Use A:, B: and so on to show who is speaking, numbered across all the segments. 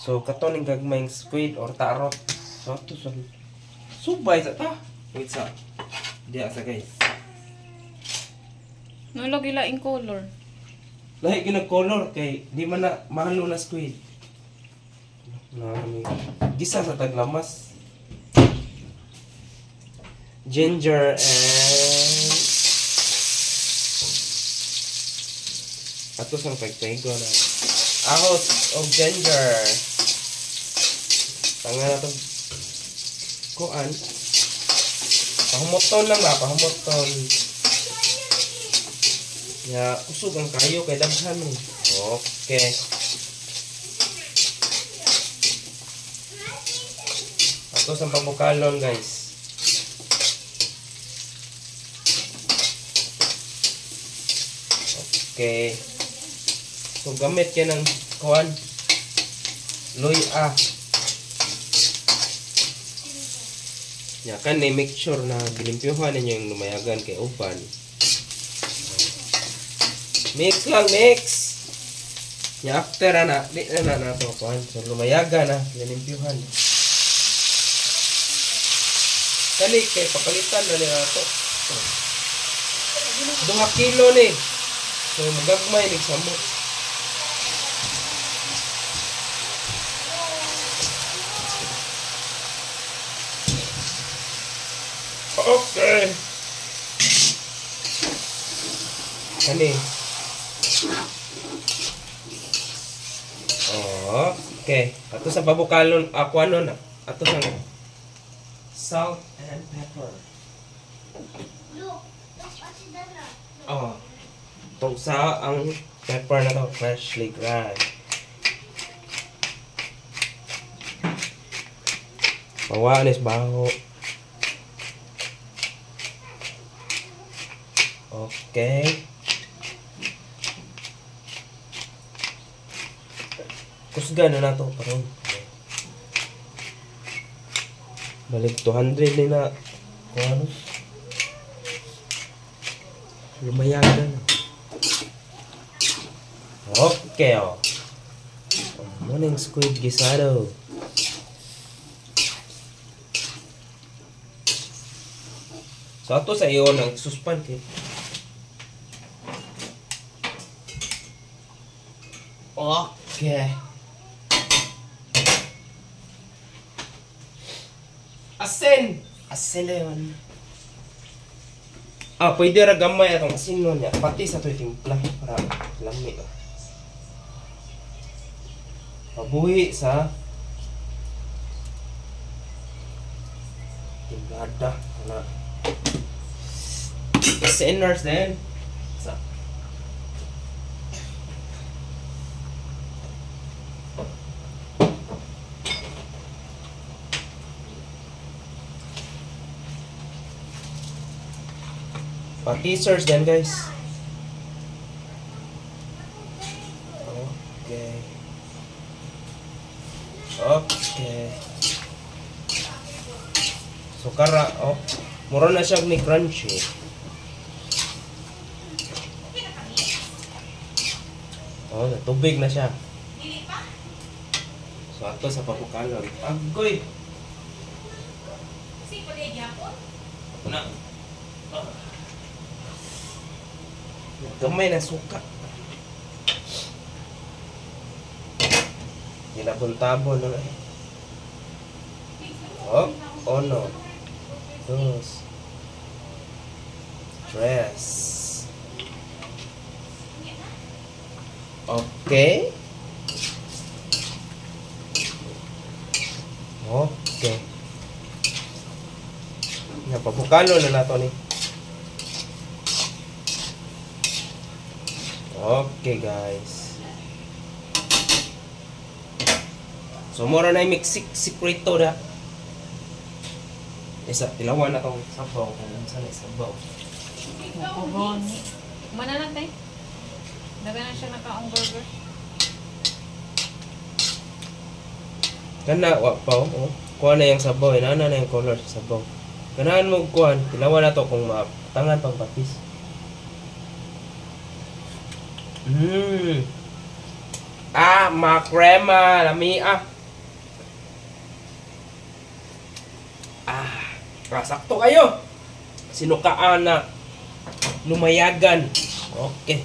A: So kato ning gagmayng squid or tarot. So to subay sa ta. Wait sa. Diya sa guys.
B: No lagi laing color.
A: Lahi ginag color kay di man na mahalo na squid. Gisa sa taglamas. Ginger and ato sang pagpego na. Ahos of ginger. Tanga na to. Kuan. Pahumoton lang ba? Pahumoton. Ya, kusog ang kayo kay daghan eh. Okay. Ato sa pabukalon guys. Okay. So gamit yan ng kuan. Luya. Ya kan make sure na gilimpyuhan ninyo yung lumayagan kay upan. Mix lang, mix. Ya after na, di na to kuan. So lumayagan na, gilimpyuhan. Kani kay papalitan na nila to. 2 kilo ni. So magagmay ni samot. Okay. Kani. Oh, okay. Ato sa pabukalon, aquanon na. Ato sa salt and pepper.
C: Look, that's what she done.
A: Oh. Itong sa ang pepper na to, freshly ground. Pawanis baho. Okay. Kusgan na to karon. Balik 200 din na kung ano. Lumayagan. Okay, oh. Morning squid guisado. So, ato sa iyo ng suspan kit. Okay. Asin! Asin na yun. Ah, pwede ra gamay atong asin nun niya. Pati sa to'y timpla. Para lami. Pabuhi sa timplada. Wala. Sinners din. Sa pa-teasers din guys. Okay. Okay. So kara, oh, mura na siya ni crunchy. Oh, tubig na siya. So ato sa pabukalon. Agoy.
B: Si pwede gyapon.
A: Na. Gamay na suka. Ginabon-tabon na eh. Oh, uno, dos, tres. Okay. Okay. Napabukalo na nato ni. Okay guys. So mura na yung mix secreto na. Isa tilawan na tong sabaw kung saan ay sabaw.
B: Mukuboni. Mana lang tayo. Daga na siya nakaong burger.
A: Kana wa pa oh. Kuha na yung sabaw, inana na yung color sa sabaw. Ganahan mo kuhan, tilawan na to kung matangan pang patis. Ah, makrema, lami ah. Sakto kayo. Sinukaan na lumayagan. Okay.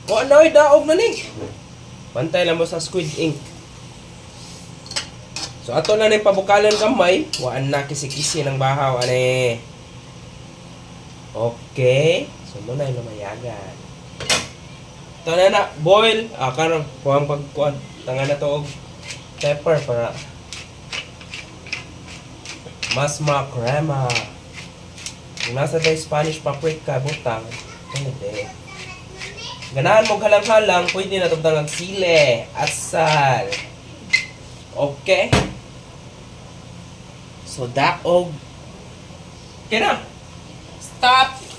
A: O ano ay daog na ni. Pantay lang mo sa squid ink. So ato na ni pabukalan kamay. Waan na kisi-kisi ng bahaw ani. Okay. So muna yung lumayagan. Ito na boil. Karang kuhang pagkuhan. Tanga na to og pepper para mas makrema. Kung nasa tayo Spanish paprika, butang. Hindi. Ganahan mo halang-halang, pwede na itong sile, asal. Okay? So, daog. Okay na. Stop.